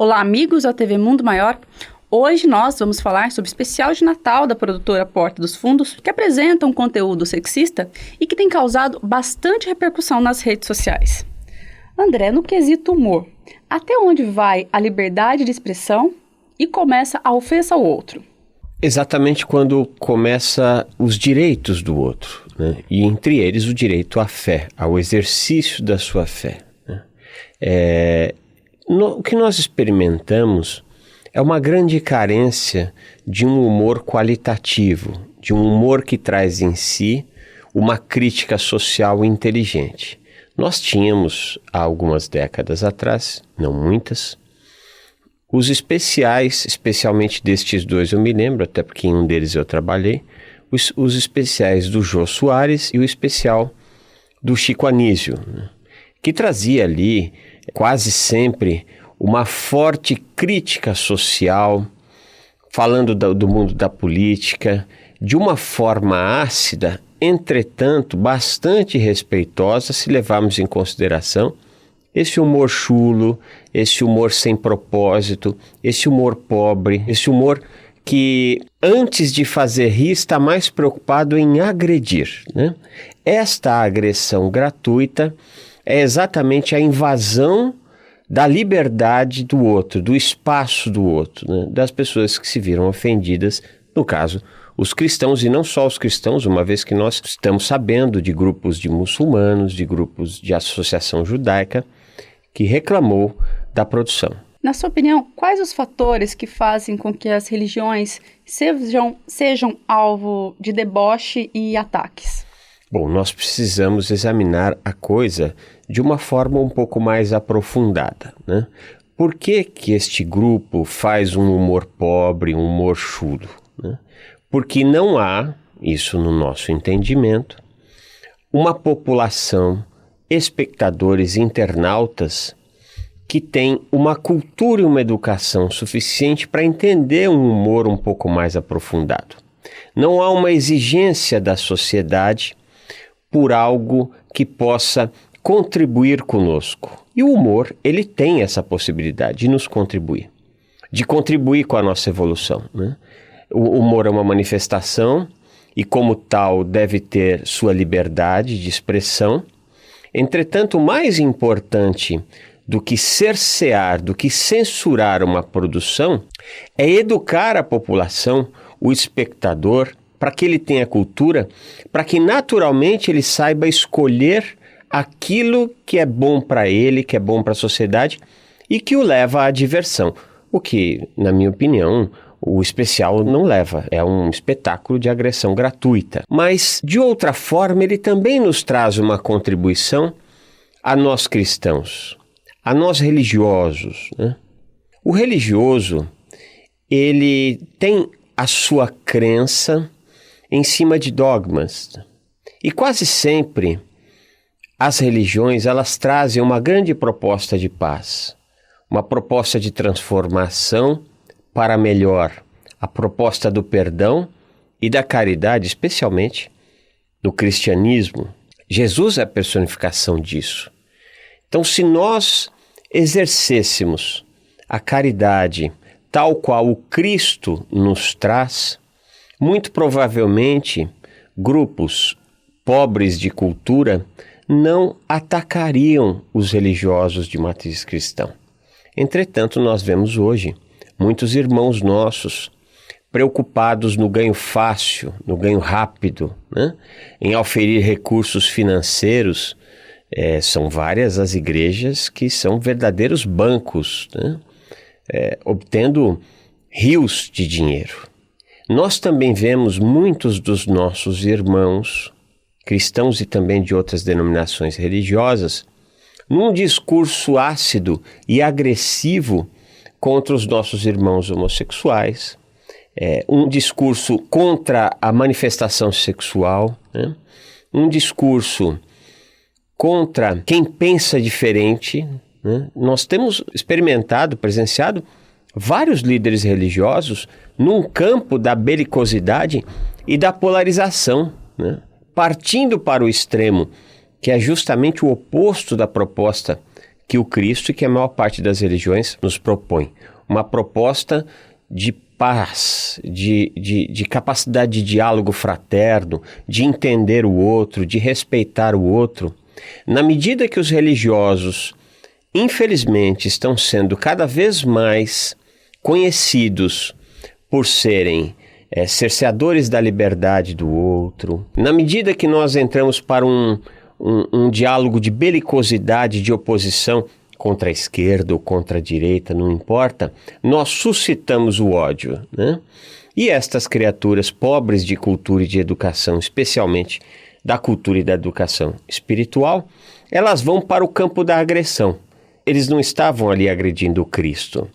Olá, amigos da TV Mundo Maior. Hoje nós vamos falar sobre o especial de Natal da produtora Porta dos Fundos, que apresenta um conteúdo sexista e que tem causado bastante repercussão nas redes sociais. André, no quesito humor, até onde vai a liberdade de expressão e começa a ofensa ao outro? Exatamente quando começa os direitos do outro, né? E entre eles o direito à fé, ao exercício da sua fé, né? O que nós experimentamos é uma grande carência de um humor qualitativo, de um humor que traz em si uma crítica social inteligente. Nós tínhamos, há algumas décadas atrás, não muitas, os especiais, especialmente destes dois eu me lembro, até porque em um deles eu trabalhei, os especiais do Jô Soares e o especial do Chico Anísio, né? Que trazia ali quase sempre uma forte crítica social, falando do mundo da política, de uma forma ácida, entretanto bastante respeitosa, se levarmos em consideração esse humor chulo, esse humor sem propósito, esse humor pobre, esse humor que antes de fazer rir está mais preocupado em agredir, né? Esta agressão gratuita é exatamente a invasão da liberdade do outro, do espaço do outro, né? Das pessoas que se viram ofendidas, no caso, os cristãos, e não só os cristãos, uma vez que nós estamos sabendo de grupos de muçulmanos, de grupos de associação judaica, que reclamou da produção. Na sua opinião, quais os fatores que fazem com que as religiões sejam alvo de deboche e ataques? Bom, nós precisamos examinar a coisa de uma forma um pouco mais aprofundada, né? Por que que este grupo faz um humor pobre, um humor chulo, né? Porque não há, isso no nosso entendimento, uma população, espectadores, internautas, que tem uma cultura e uma educação suficiente para entender um humor um pouco mais aprofundado. Não há uma exigência da sociedade por algo que possa contribuir conosco. E o humor, ele tem essa possibilidade de nos contribuir, de contribuir com a nossa evolução, né? O humor é uma manifestação e, como tal, deve ter sua liberdade de expressão. Entretanto, o mais importante do que cercear, do que censurar uma produção, é educar a população, o espectador, para que ele tenha cultura, para que naturalmente ele saiba escolher aquilo que é bom para ele, que é bom para a sociedade e que o leva à diversão. O que, na minha opinião, o especial não leva. É um espetáculo de agressão gratuita. Mas, de outra forma, ele também nos traz uma contribuição a nós cristãos, a nós religiosos, né? O religioso, ele tem a sua crença em cima de dogmas. E quase sempre as religiões, elas trazem uma grande proposta de paz, uma proposta de transformação para melhor, a proposta do perdão e da caridade, especialmente no cristianismo. Jesus é a personificação disso. Então, se nós exercêssemos a caridade tal qual o Cristo nos traz, muito provavelmente grupos pobres de cultura não atacariam os religiosos de matriz cristã. Entretanto, nós vemos hoje muitos irmãos nossos preocupados no ganho fácil, no ganho rápido, né? Em auferir recursos financeiros. São várias as igrejas que são verdadeiros bancos, né? Obtendo rios de dinheiro. Nós também vemos muitos dos nossos irmãos, cristãos e também de outras denominações religiosas, num discurso ácido e agressivo contra os nossos irmãos homossexuais, um discurso contra a manifestação sexual, né? Um discurso contra quem pensa diferente, né? Nós temos experimentado, presenciado vários líderes religiosos num campo da belicosidade e da polarização, né? Partindo para o extremo, que é justamente o oposto da proposta que o Cristo e que a maior parte das religiões nos propõe. Uma proposta de paz, de capacidade de diálogo fraterno, de entender o outro, de respeitar o outro. Na medida que os religiosos, infelizmente, estão sendo cada vez mais conhecidos por serem cerceadores da liberdade do outro, na medida que nós entramos para um diálogo de belicosidade, de oposição contra a esquerda ou contra a direita, não importa, nós suscitamos o ódio, né? E estas criaturas pobres de cultura e de educação, especialmente da cultura e da educação espiritual, elas vão para o campo da agressão. Eles não estavam ali agredindo o Cristo,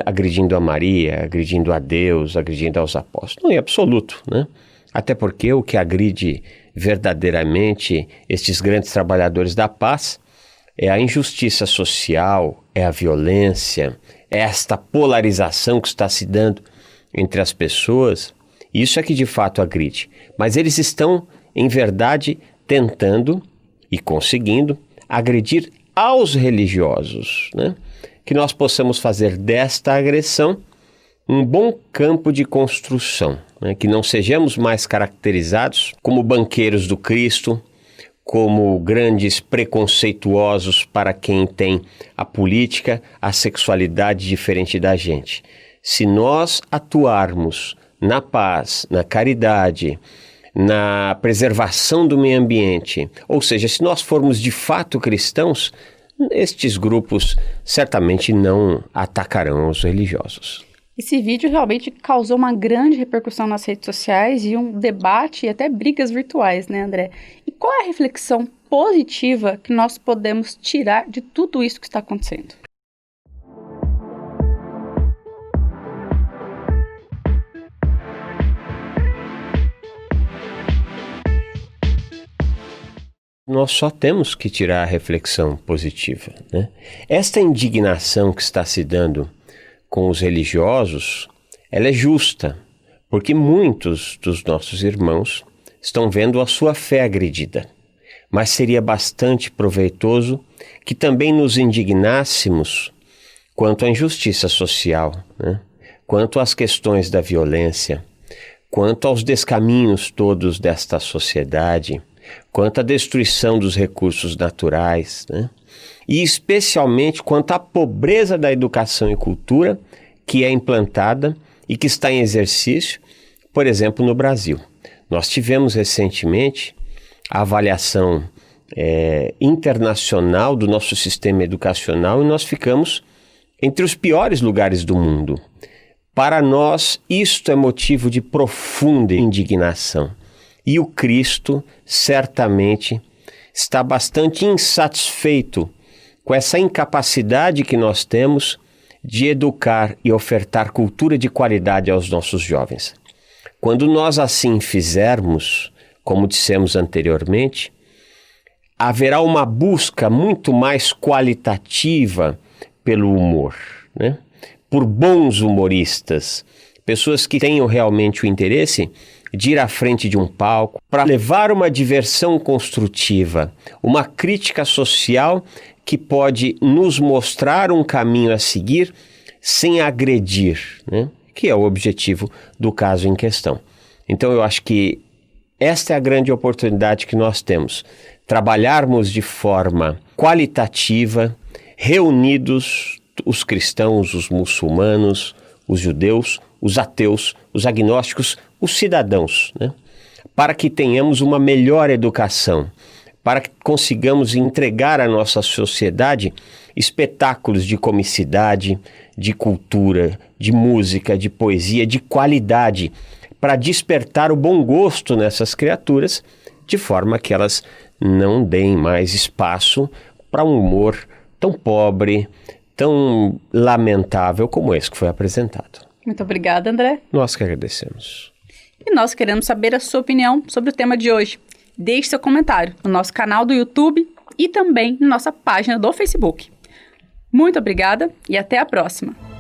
agredindo a Maria, agredindo a Deus, agredindo aos apóstolos. Não, em absoluto, né? Até porque o que agride verdadeiramente estes grandes trabalhadores da paz é a injustiça social, é a violência, é esta polarização que está se dando entre as pessoas. Isso é que de fato agride. Mas eles estão, em verdade, tentando e conseguindo agredir aos religiosos, né? Que nós possamos fazer desta agressão um bom campo de construção, né? Que não sejamos mais caracterizados como banqueiros do Cristo, como grandes preconceituosos para quem tem a política, a sexualidade diferente da gente. Se nós atuarmos na paz, na caridade, na preservação do meio ambiente, ou seja, se nós formos de fato cristãos, estes grupos certamente não atacarão os religiosos. Esse vídeo realmente causou uma grande repercussão nas redes sociais e um debate e até brigas virtuais, né, André? E qual é a reflexão positiva que nós podemos tirar de tudo isso que está acontecendo? Nós só temos que tirar a reflexão positiva, né? Esta indignação que está se dando com os religiosos, ela é justa, porque muitos dos nossos irmãos estão vendo a sua fé agredida. Mas seria bastante proveitoso que também nos indignássemos quanto à injustiça social, né? Quanto às questões da violência, quanto aos descaminhos todos desta sociedade, quanto à destruição dos recursos naturais, né? E especialmente quanto à pobreza da educação e cultura que é implantada e que está em exercício, por exemplo, no Brasil. Nós tivemos recentemente a avaliação internacional do nosso sistema educacional e nós ficamos entre os piores lugares do mundo. Para nós, isto é motivo de profunda indignação. E o Cristo certamente está bastante insatisfeito com essa incapacidade que nós temos de educar e ofertar cultura de qualidade aos nossos jovens. Quando nós assim fizermos, como dissemos anteriormente, haverá uma busca muito mais qualitativa pelo humor, né? Por bons humoristas, pessoas que tenham realmente o interesse de ir à frente de um palco para levar uma diversão construtiva, uma crítica social que pode nos mostrar um caminho a seguir sem agredir, né? Que é o objetivo do caso em questão. Então eu acho que esta é a grande oportunidade que nós temos, trabalharmos de forma qualitativa, reunidos os cristãos, os muçulmanos, os judeus, os ateus, os agnósticos, os cidadãos, né? Para que tenhamos uma melhor educação, para que consigamos entregar à nossa sociedade espetáculos de comicidade, de cultura, de música, de poesia, de qualidade, para despertar o bom gosto nessas criaturas, de forma que elas não deem mais espaço para um humor tão pobre, tão lamentável como esse que foi apresentado. Muito obrigada, André. Nós que agradecemos. E nós queremos saber a sua opinião sobre o tema de hoje. Deixe seu comentário no nosso canal do YouTube e também na nossa página do Facebook. Muito obrigada e até a próxima!